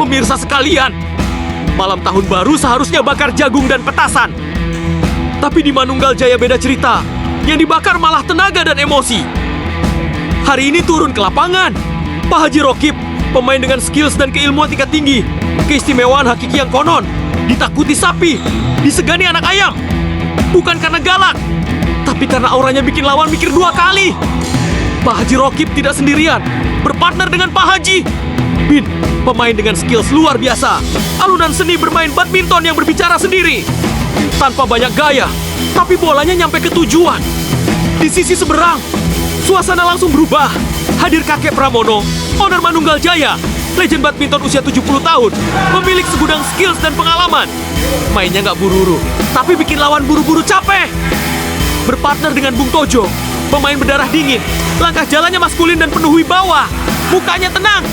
Pemirsa sekalian, malam tahun baru seharusnya bakar jagung dan petasan. Tapi di Manunggal Jaya beda cerita. Yang dibakar malah tenaga dan emosi. Hari ini turun ke lapangan. Pak Haji Rokib, pemain dengan skills dan keilmuan tingkat tinggi. Keistimewaan hakiki yang konon. Ditakuti sapi, disegani anak ayam. Bukan karena galak, tapi karena auranya bikin lawan mikir 2 kali. Pak Haji Rokib tidak sendirian, berpartner dengan Pak Haji Bin, pemain dengan skills luar biasa. Alunan seni bermain badminton yang berbicara sendiri. Tanpa banyak gaya, tapi bolanya nyampe ke tujuan. Di sisi seberang, suasana langsung berubah. Hadir kakek Pramono, owner Manunggal Jaya, legend badminton usia 70 tahun, memiliki segudang skills dan pengalaman. Mainnya nggak buru-buru, tapi bikin lawan buru-buru capek. Berpartner dengan Bung Tojo, pemain berdarah dingin. Langkah jalannya maskulin dan penuh wibawa. Mukanya tenang,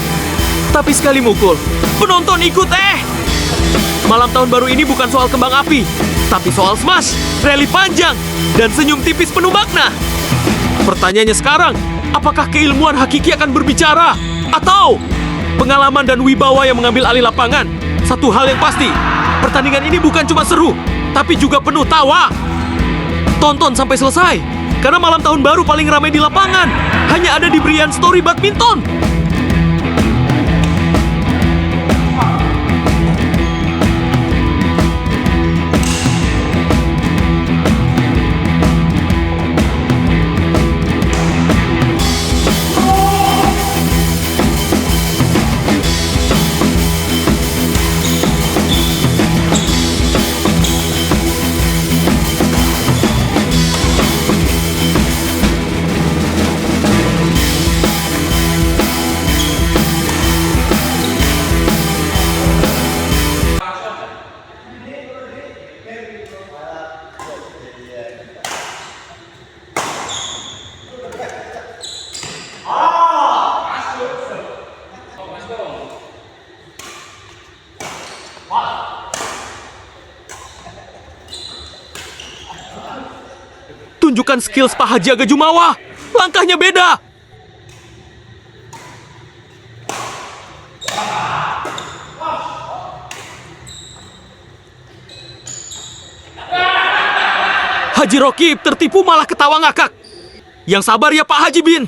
tapi sekali mukul, penonton ikut Malam tahun baru ini bukan soal kembang api, tapi soal smash, rally panjang, dan senyum tipis penuh makna. Pertanyaannya sekarang, apakah keilmuan hakiki akan berbicara? Atau pengalaman dan wibawa yang mengambil alih lapangan? Satu hal yang pasti, pertandingan ini bukan cuma seru, tapi juga penuh tawa. Tonton sampai selesai, karena malam tahun baru paling ramai di lapangan hanya ada di Brian Story Badminton. Tunjukkan skills Pak Haji Aga Jumawa. Langkahnya beda. Haji Rokib tertipu malah ketawa ngakak. Yang sabar ya Pak Haji Bin.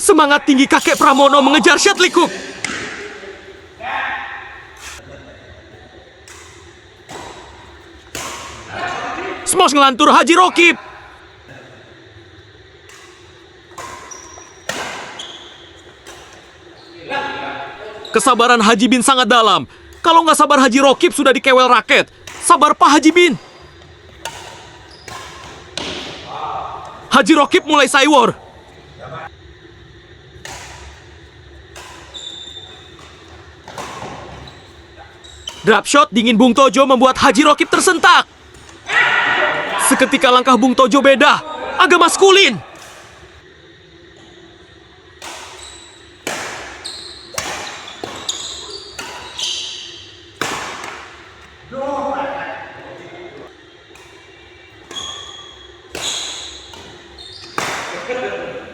Semangat tinggi kakek Pramono mengejar Shatlikuk. Smash ngelantur Haji Rokib. Kesabaran Haji Bin sangat dalam. Kalau nggak sabar Haji Rokib sudah dikewel raket. Sabar Pak Haji Bin. Haji Rokib mulai saywar. Drop shot dingin Bung Tojo membuat Haji Rokib tersentak. Seketika langkah Bung Tojo beda, agak maskulin.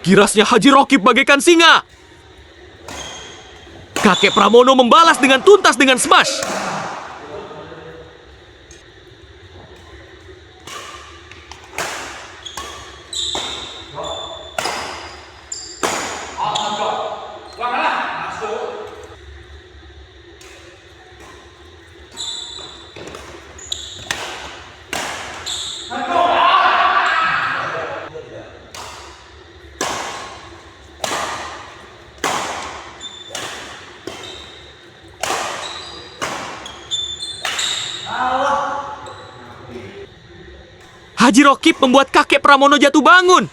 Girasnya Haji Rokib bagaikan singa. Kakek Pramono membalas dengan tuntas dengan smash. Haji Rokib membuat kakek Pramono jatuh bangun.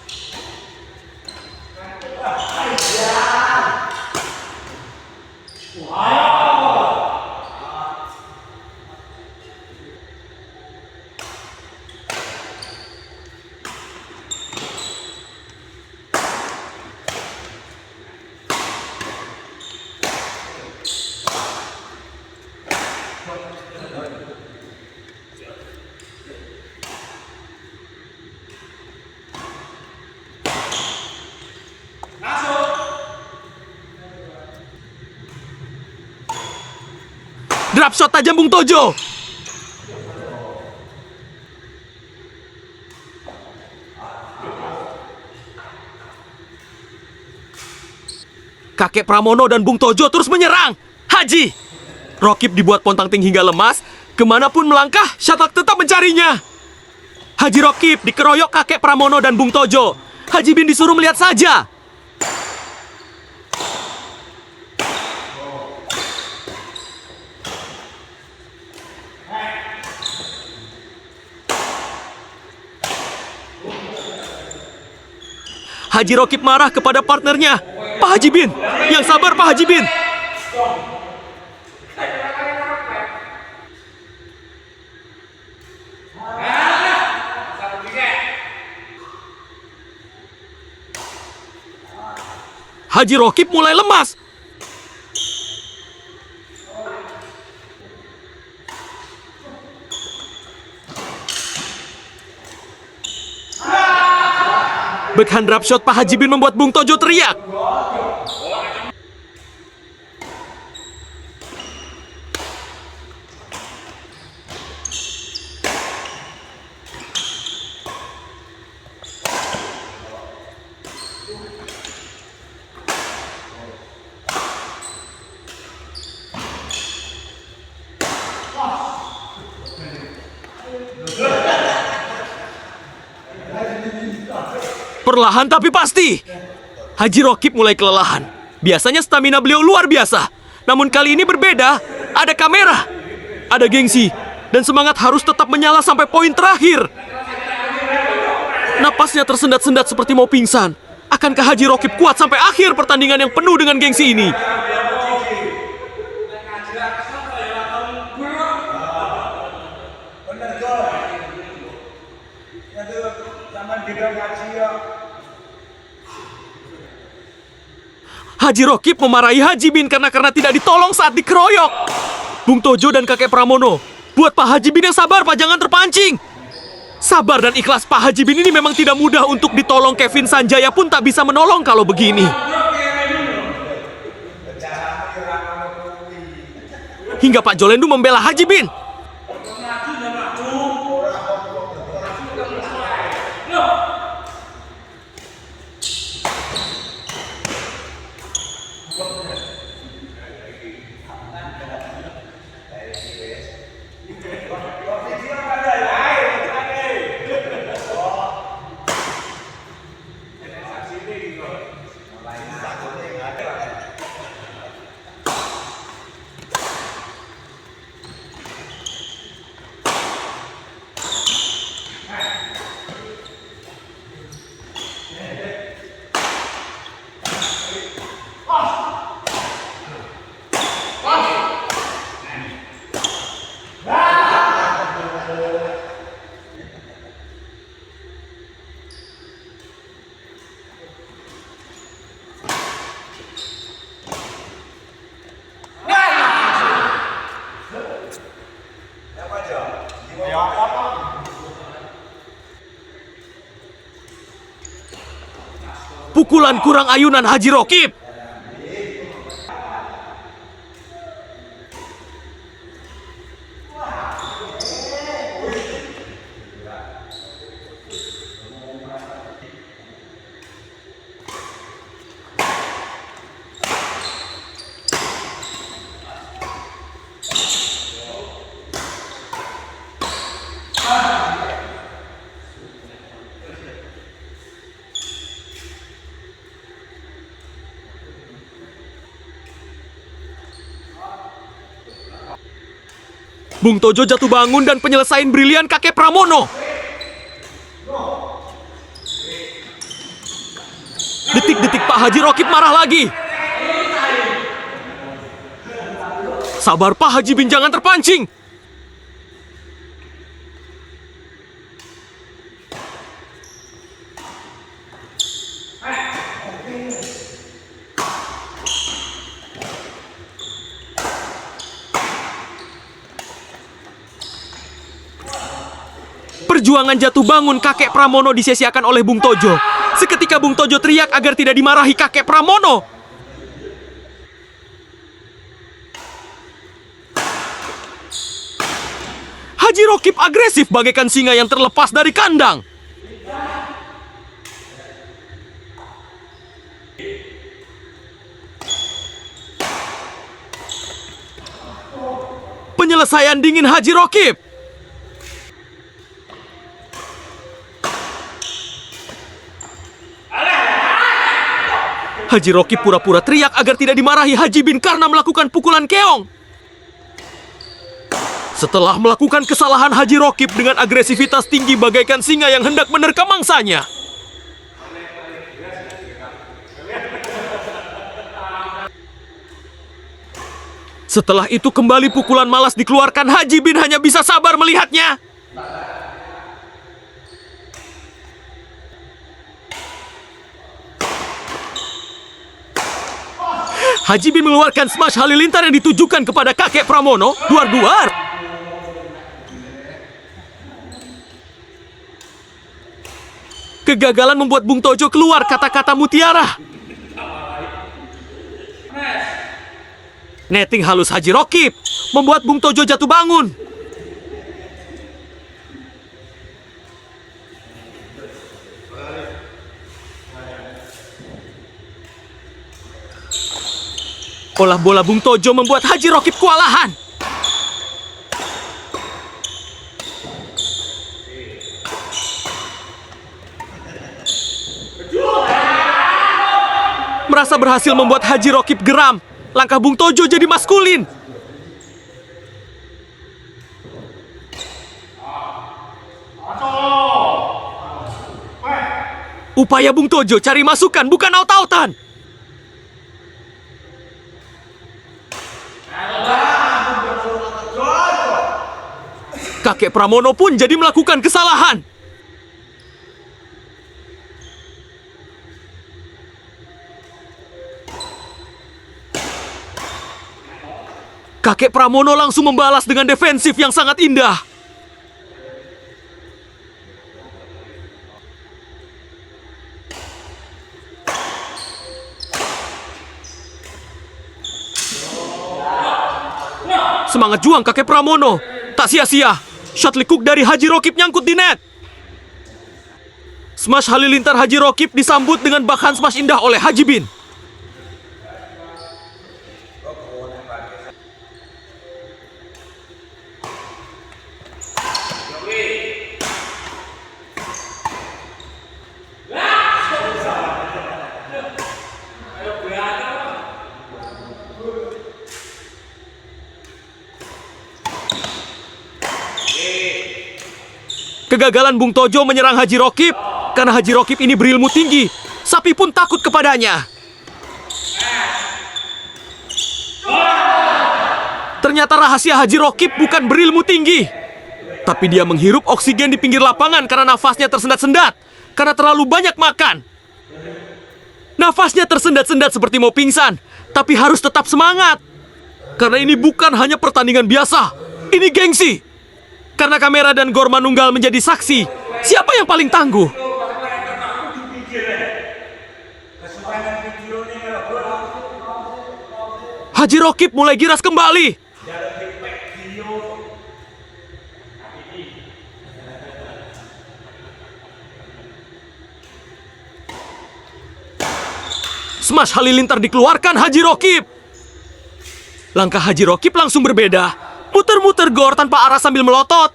Drop shot tajam Bung Tojo. Kakek Pramono dan Bung Tojo terus menyerang. Haji! Rokib dibuat pontang-ting hingga lemas. Kemanapun melangkah, Shatak tetap mencarinya. Haji Rokib dikeroyok kakek Pramono dan Bung Tojo. Haji Bin disuruh melihat saja. Haji Rokib marah kepada partnernya. Pak Haji Bin, yang sabar Pak Haji Bin. Haji Rokib mulai lemas. Backhand drop shot Pak Haji Bin membuat Bung Tojo teriak. Perlahan tapi pasti. Haji Rokib mulai kelelahan. Biasanya stamina beliau luar biasa. Namun kali ini berbeda. Ada kamera, ada gengsi, dan semangat harus tetap menyala sampai poin terakhir. Napasnya tersendat-sendat seperti mau pingsan. Akankah Haji Rokib kuat sampai akhir pertandingan yang penuh dengan gengsi ini? Haji Rokib memarahi Haji Bin karena tidak ditolong saat dikeroyok. Bung Tojo dan kakek Pramono, buat Pak Haji Bin yang sabar Pak, jangan terpancing. Sabar dan ikhlas Pak Haji Bin ini memang tidak mudah untuk ditolong. Kevin Sanjaya pun tak bisa menolong kalau begini. Hingga Pak Jolendu membela Haji Bin. Pukulan kurang ayunan Haji Rokib. Bung Tojo jatuh bangun dan penyelesaian brilian kakek Pramono. Detik-detik Pak Haji Rokib marah lagi. Sabar Pak Haji Bin, jangan terpancing. Perjuangan jatuh bangun kakek Pramono disia-siakan oleh Bung Tojo. Seketika Bung Tojo teriak agar tidak dimarahi kakek Pramono. Haji Rokib agresif bagaikan singa yang terlepas dari kandang. Penyelesaian dingin Haji Rokib. Haji Rokib pura-pura teriak agar tidak dimarahi Haji Bin karena melakukan pukulan keong. Setelah melakukan kesalahan, Haji Rokib dengan agresivitas tinggi bagaikan singa yang hendak menerkam mangsanya. Setelah itu kembali pukulan malas dikeluarkan. Haji Bin hanya bisa sabar melihatnya. Haji Bin mengeluarkan smash halilintar yang ditujukan kepada kakek Pramono. Duar-duar. Kegagalan membuat Bung Tojo keluar kata-kata mutiara. Netting halus Haji Rokib membuat Bung Tojo jatuh bangun. Olah bola Bung Tojo membuat Haji Rokib kewalahan. Merasa berhasil membuat Haji Rokib geram, langkah Bung Tojo jadi maskulin. Upaya Bung Tojo cari masukan, bukan aut-autan. Kakek Pramono pun jadi melakukan kesalahan. Kakek Pramono langsung membalas dengan defensif yang sangat indah. Semangat juang kakek Pramono. Tak sia-sia. Shuttlecock dari Haji Rokib nyangkut di net. Smash halilintar Haji Rokib disambut dengan backhand smash indah oleh Haji Bin. Kegagalan Bung Tojo menyerang Haji Rokib karena Haji Rokib ini berilmu tinggi. Sapi pun takut kepadanya. Ternyata rahasia Haji Rokib bukan berilmu tinggi, tapi dia menghirup oksigen di pinggir lapangan karena nafasnya tersendat-sendat karena terlalu banyak makan. Nafasnya tersendat-sendat seperti mau pingsan, tapi harus tetap semangat. Karena ini bukan hanya pertandingan biasa, ini gengsi. Karena kamera dan Gor Manunggal menjadi saksi, siapa yang paling tangguh? Haji Rokib mulai giras kembali. Smash halilintar dikeluarkan Haji Rokib. Langkah Haji Rokib langsung berbeda. Muter-muter gor tanpa arah sambil melotot.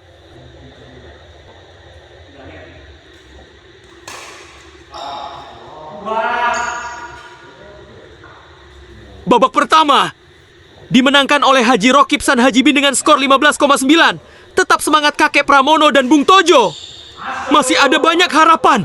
Babak pertama dimenangkan oleh Haji Rokib San Haji Bin dengan skor 15,9. Tetap semangat kakek Pramono dan Bung Tojo. Masih ada banyak harapan.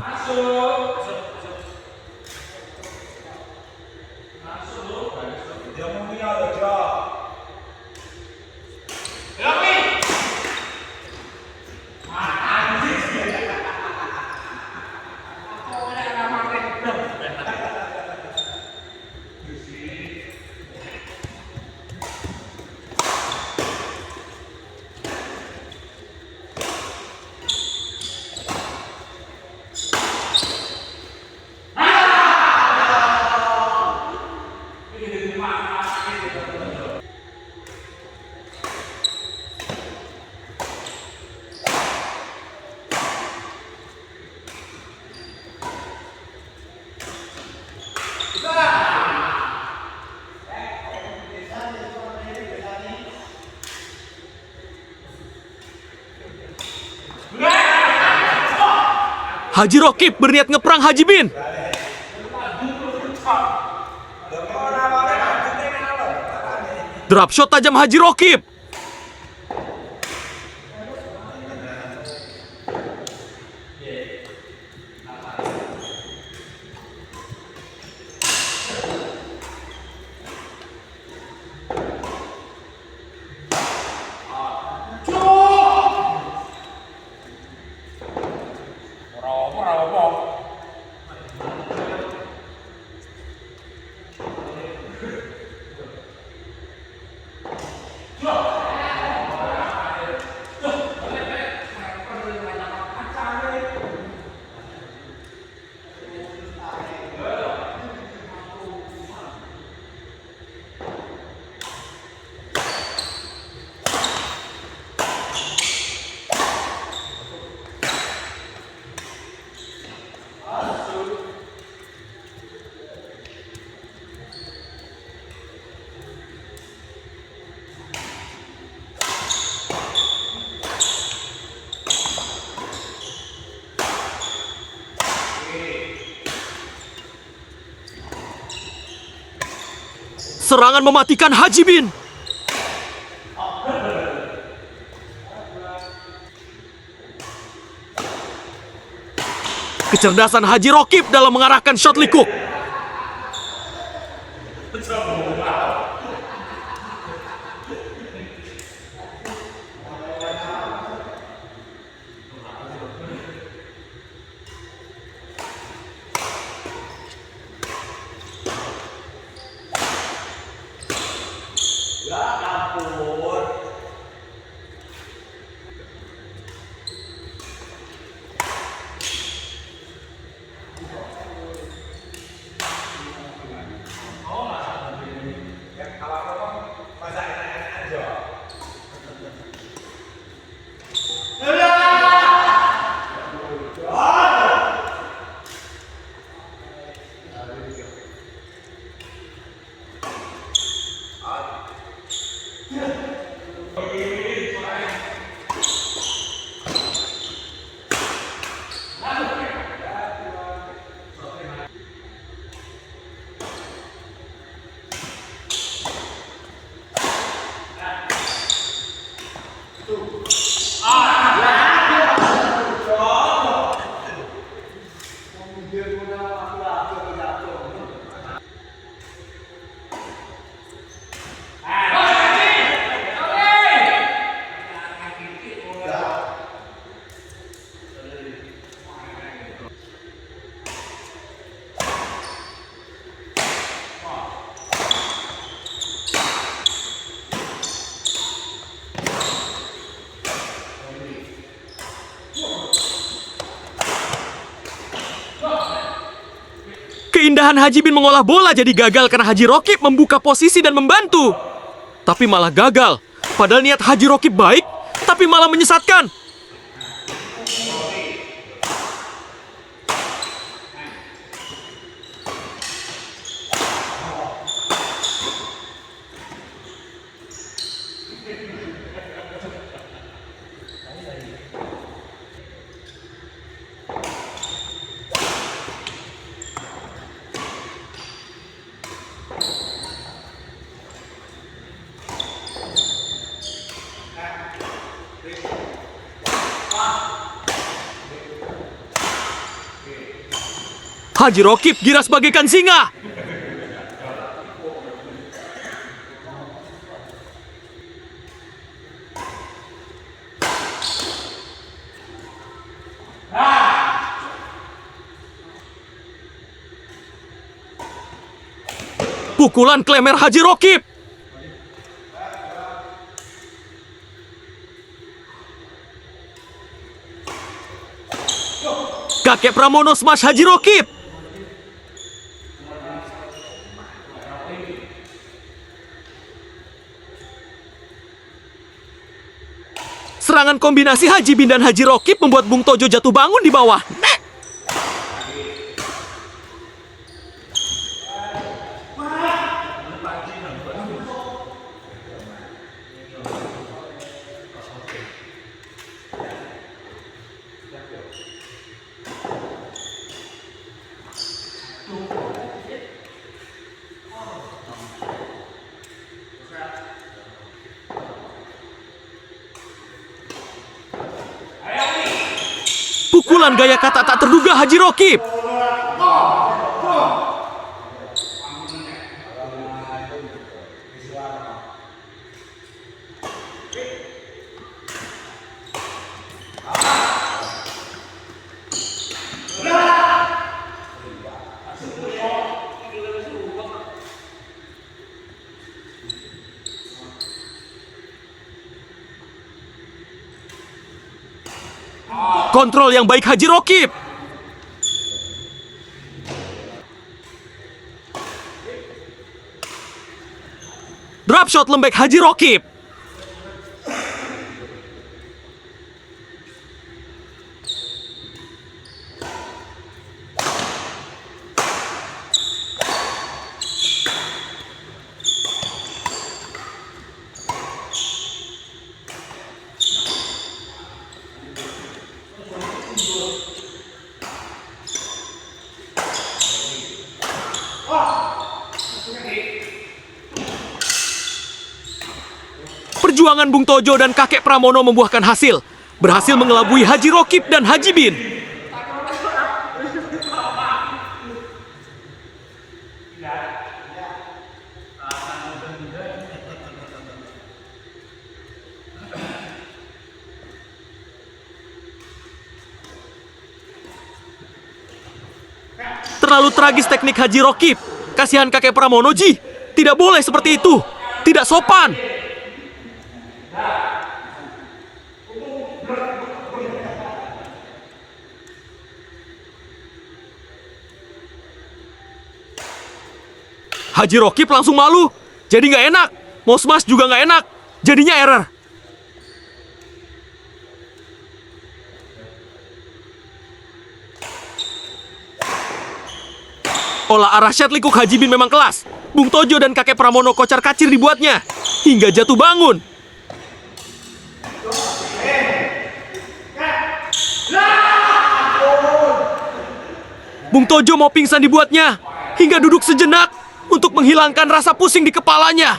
Haji Rokib berniat ngeperang Haji Bin. Drop shot tajam Haji Rokib. Serangan mematikan Haji Bin. Kecerdasan Haji Rokib dalam mengarahkan shot likuk. Keindahan Haji Bin mengolah bola jadi gagal karena Haji Rokib membuka posisi dan membantu. Tapi malah gagal. Padahal niat Haji Rokib baik, tapi malah menyesatkan. Haji Rokib giras bagaikan singa. Pukulan klemer Haji Rokib. Kakek Pramono smash Haji Rokib. Serangan kombinasi Haji Bin dan Haji Rokib membuat Bung Tojo jatuh bangun di bawah. pukulan gaya kata tak terduga Haji Rokib. Kontrol yang baik Haji Rokib. Drop shot lembek Haji Rokib. Perjuangan Bung Tojo dan kakek Pramono membuahkan hasil. Berhasil mengelabui Haji Rokib dan Haji Bin. Terlalu tragis teknik Haji Rokib. Kasihan kakek Pramono, Ji. Tidak boleh seperti itu. Tidak sopan. Haji Rokib langsung malu. Jadi nggak enak. Mau smash juga nggak enak. Jadinya error. Olah arah shot likuk Haji Bin memang kelas. Bung Tojo dan kakek Pramono kocar kacir dibuatnya. Hingga jatuh bangun. Bung Tojo mau pingsan dibuatnya. Hingga duduk sejenak untuk menghilangkan rasa pusing di kepalanya.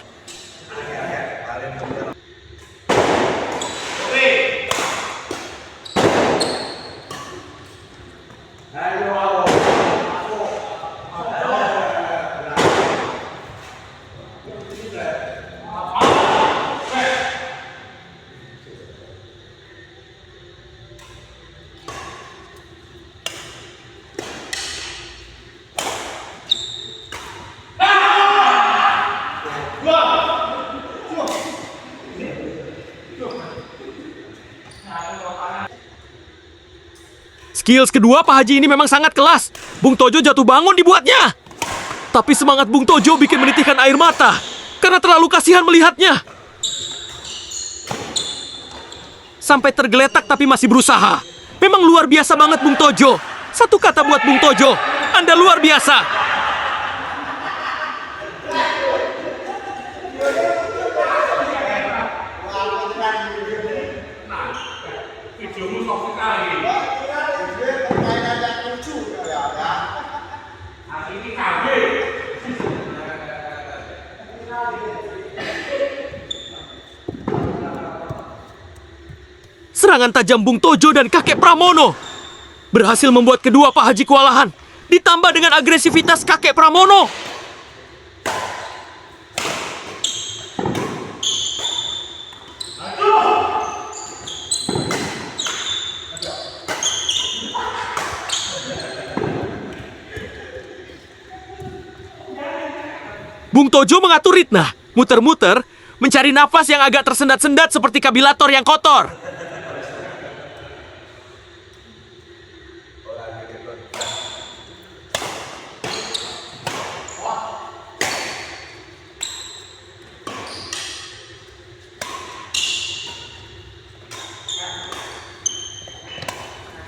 Skills kedua Pak Haji ini memang sangat kelas. Bung Tojo jatuh bangun dibuatnya. Tapi semangat Bung Tojo bikin menitikkan air mata. Karena terlalu kasihan melihatnya. Sampai tergeletak tapi masih berusaha. Memang luar biasa banget Bung Tojo. Satu kata buat Bung Tojo. Anda luar biasa. Serangan tajam Bung Tojo dan kakek Pramono berhasil membuat kedua Pak Haji kewalahan. Ditambah dengan agresivitas kakek Pramono. Bung Tojo mengatur ritna, muter-muter, mencari nafas yang agak tersendat-sendat seperti kabilator yang kotor.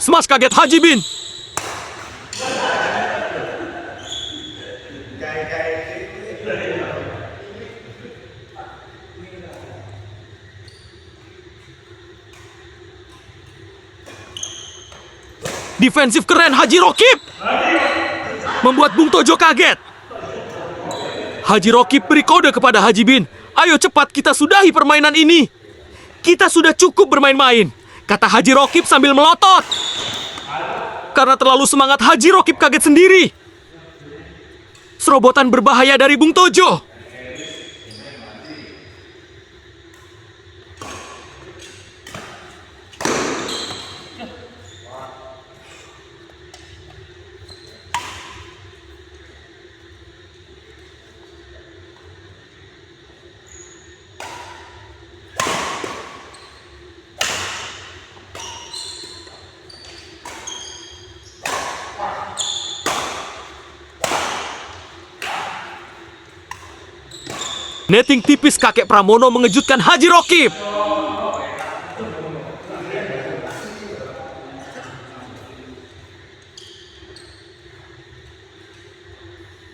Smash kaget Haji Bin. Defensif keren Haji Rokib. Membuat Bung Tojo kaget. Haji Rokib beri kode kepada Haji Bin. Ayo cepat kita sudahi permainan ini. Kita sudah cukup bermain-main. Kata Haji Rokib sambil melotot. Karena terlalu semangat, Haji Rokib kaget sendiri. Serobotan berbahaya dari Bung Tojo. Netting tipis kakek Pramono mengejutkan Haji Rokib.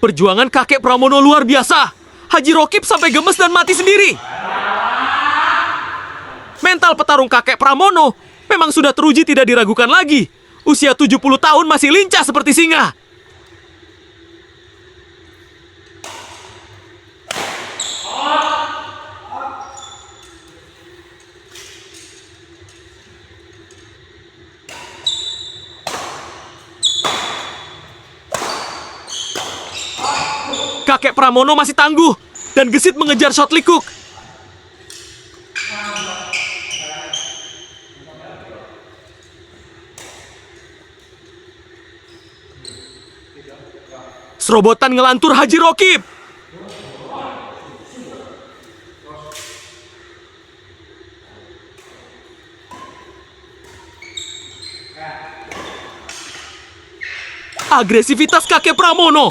Perjuangan kakek Pramono luar biasa. Haji Rokib sampai gemes dan mati sendiri. Mental petarung kakek Pramono memang sudah teruji tidak diragukan lagi. Usia 70 tahun masih lincah seperti singa. Kakek Pramono masih tangguh dan gesit mengejar shot likuk. Serobotan ngelantur Haji Rokib. Agresivitas kakek Pramono.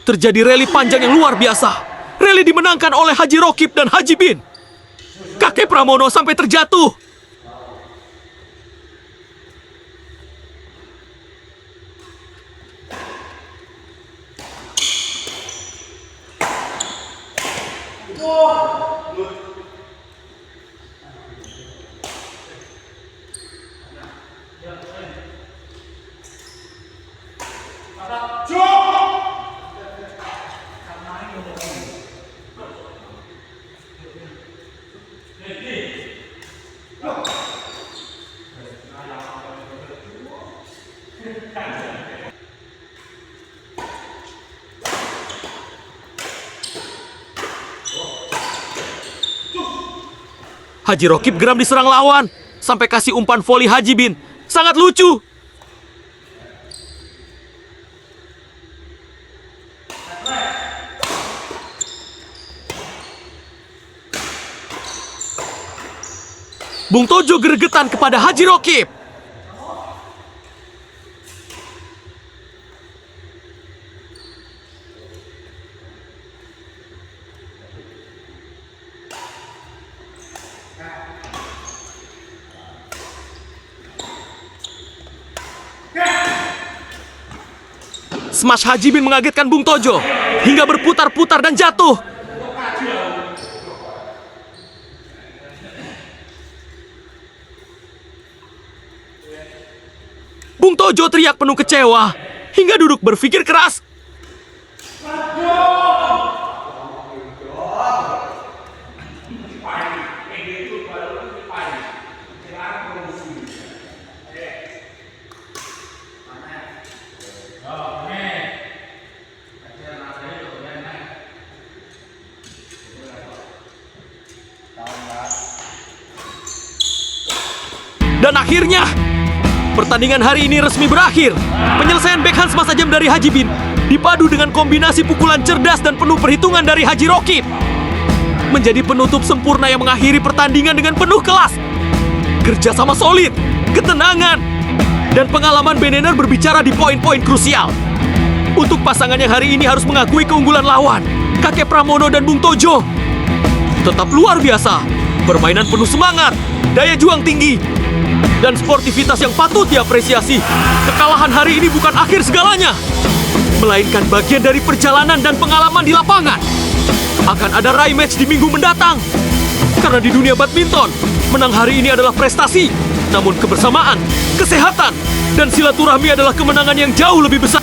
Terjadi rally panjang yang luar biasa. Rally dimenangkan oleh Haji Rokib dan Haji Bin. Kakek Pramono sampai terjatuh. Haji Rokib geram diserang lawan, sampai kasih umpan voli Haji Bin. Sangat lucu. Bung Tojo gregetan kepada Haji Rokib. Smash Haji Bin mengagetkan Bung Tojo hingga berputar-putar dan jatuh. Bung Tojo teriak penuh kecewa hingga duduk berpikir keras. Dan akhirnya, pertandingan hari ini resmi berakhir. Penyelesaian backhand semasa jam dari Haji Bin dipadu dengan kombinasi pukulan cerdas dan penuh perhitungan dari Haji Rokib menjadi penutup sempurna yang mengakhiri pertandingan dengan penuh kelas. Kerjasama solid, ketenangan, dan pengalaman Banner berbicara di poin-poin krusial. Untuk pasangan yang hari ini harus mengakui keunggulan lawan, Kakek Pramono dan Bung Tojo tetap luar biasa. Permainan penuh semangat, daya juang tinggi, dan sportivitas yang patut diapresiasi. Kekalahan hari ini bukan akhir segalanya, melainkan bagian dari perjalanan dan pengalaman di lapangan. Akan ada rematch di minggu mendatang. Karena di dunia badminton, menang hari ini adalah prestasi. Namun kebersamaan, kesehatan, dan silaturahmi adalah kemenangan yang jauh lebih besar.